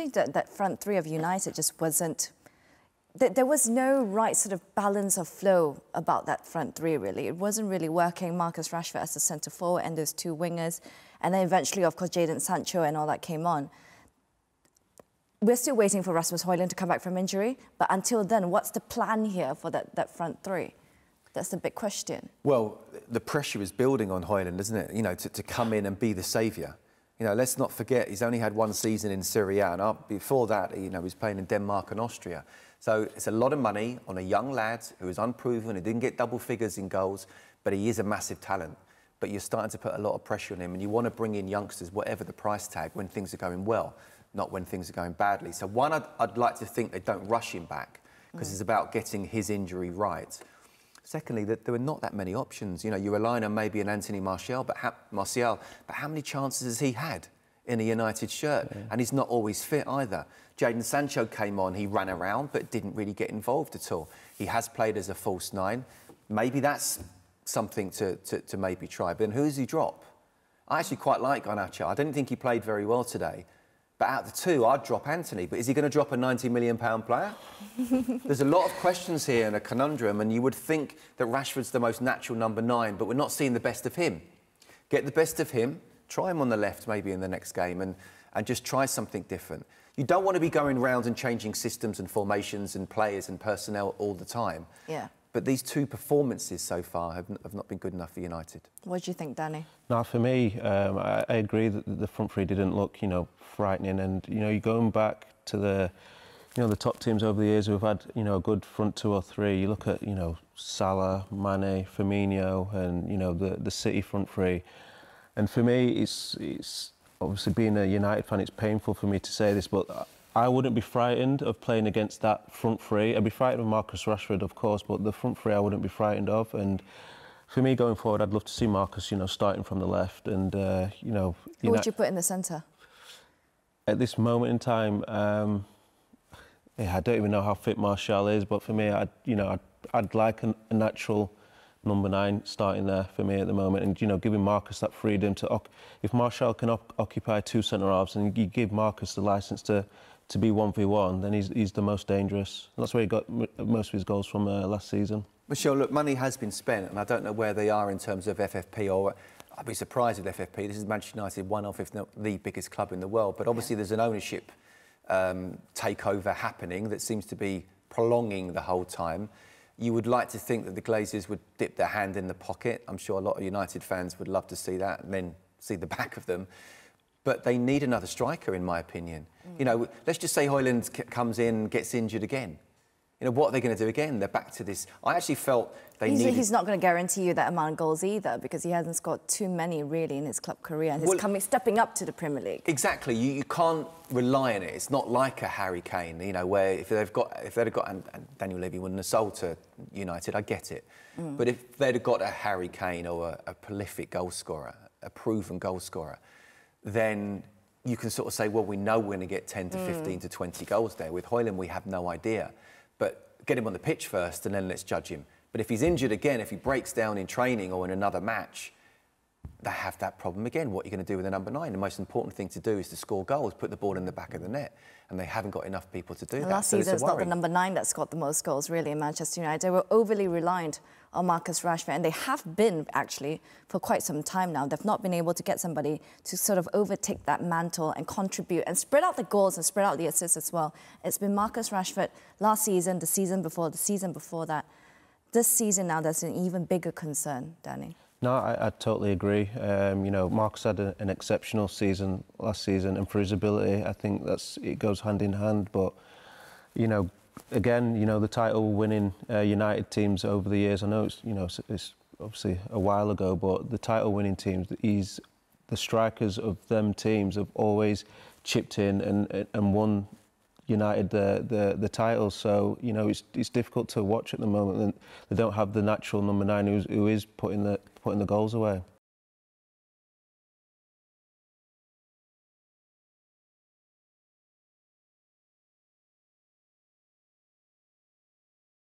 me that that front three of United just wasn't... There was no right sort of balance of flow about that front three, really. It wasn't really working. Marcus Rashford as the centre forward and those two wingers. And then eventually, of course, Jadon Sancho and all that came on. We're still waiting for Rasmus Højlund to come back from injury. But until then, what's the plan here for that front three? That's the big question. Well, the pressure is building on Højlund, isn't it? You know, to come in and be the saviour. You know, let's not forget, he's only had one season in Serie A, and before that, you know, he was playing in Denmark and Austria. So it's a lot of money on a young lad who is unproven, who didn't get double figures in goals, but he is a massive talent. But you're starting to put a lot of pressure on him, and you want to bring in youngsters, whatever the price tag, when things are going well, not when things are going badly. So one, I'd like to think they don't rush him back, because it's about getting his injury right. Secondly, that there were not that many options. You know, you rely on maybe an Anthony Martial, but how many chances has he had in a United shirt? Yeah. And he's not always fit either. Jadon Sancho came on, he ran around, but didn't really get involved at all. He has played as a false nine. Maybe that's something to maybe try. But then who does he drop? I actually quite like Garnacho. I didn't think he played very well today. But out of the two, I'd drop Anthony. But is he going to drop a £90 million player? There's a lot of questions here and a conundrum, and you would think that Rashford's the most natural number 9, but we're not seeing the best of him. Get the best of him, try him on the left maybe in the next game, and just try something different. You don't want to be going round and changing systems and formations and players and personnel all the time. Yeah. But these two performances so far have not been good enough for United. What do you think, Danny? No, for me, I agree that the front three didn't look, you know, frightening. And, you know, you're going back to the, you know, the top teams over the years who've had, you know, a good front two or three. You look at, you know, Salah, Mane, Firmino, and, you know, the City front three. And for me, it's obviously being a United fan, it's painful for me to say this, but I wouldn't be frightened of playing against that front three. I'd be frightened of Marcus Rashford, of course, but the front three I wouldn't be frightened of. And for me, going forward, I'd love to see Marcus, you know, starting from the left. And, you know... Who would you put in the centre? At this moment in time, yeah, I don't even know how fit Martial is, but for me, I'd like a natural number 9 starting there for me at the moment, and, you know, giving Marcus that freedom to... If Martial can occupy two centre-halves and you give Marcus the licence to be 1v1, then he's the most dangerous. And that's where he got most of his goals from last season. Michelle, look, money has been spent, and I don't know where they are in terms of FFP, or I'd be surprised with FFP. This is Manchester United, one of, if not the biggest club in the world. But obviously there's an ownership takeover happening that seems to be prolonging the whole time. You would like to think that the Glazers would dip their hand in the pocket. I'm sure a lot of United fans would love to see that and then see the back of them. But they need another striker, in my opinion. You know, let's just say Højlund comes in, gets injured again. You know, what are they going to do again? They're back to this. I actually felt they needed... He's not going to guarantee you that amount of goals either, because he hasn't scored too many, really, in his club career. And he's stepping up to the Premier League. Exactly. You can't rely on it. It's not like a Harry Kane, you know, where if they'd have got... And Daniel Levy wouldn't have sold to United, I get it. But if they'd have got a Harry Kane or a prolific goal scorer, a proven goal scorer, then you can sort of say, well, we know we're going to get 10 to 15 to 20 goals there. With Højlund, we have no idea. But get him on the pitch first and then let's judge him. But if he's injured again, if he breaks down in training or in another match, they have that problem again. What are you going to do with the number 9? The most important thing to do is to score goals, put the ball in the back of the net. And they haven't got enough people to do that. Last season, it's not the number 9 that scored the most goals, really, in Manchester United. They were overly reliant on Marcus Rashford, and they have been, actually, for quite some time now. They've not been able to get somebody to sort of overtake that mantle and contribute and spread out the goals and spread out the assists as well. It's been Marcus Rashford last season, the season before that. This season now, there's an even bigger concern, Danny. No, I totally agree. You know, Marcus had an exceptional season last season, and for his ability, I think it goes hand in hand. But, you know, again, you know, the title-winning United teams over the years, I know it's obviously a while ago, but the title-winning teams, the strikers of them teams have always chipped in and won United the titles. So, you know, it's difficult to watch at the moment, and they don't have the natural number 9 who is putting the goals away.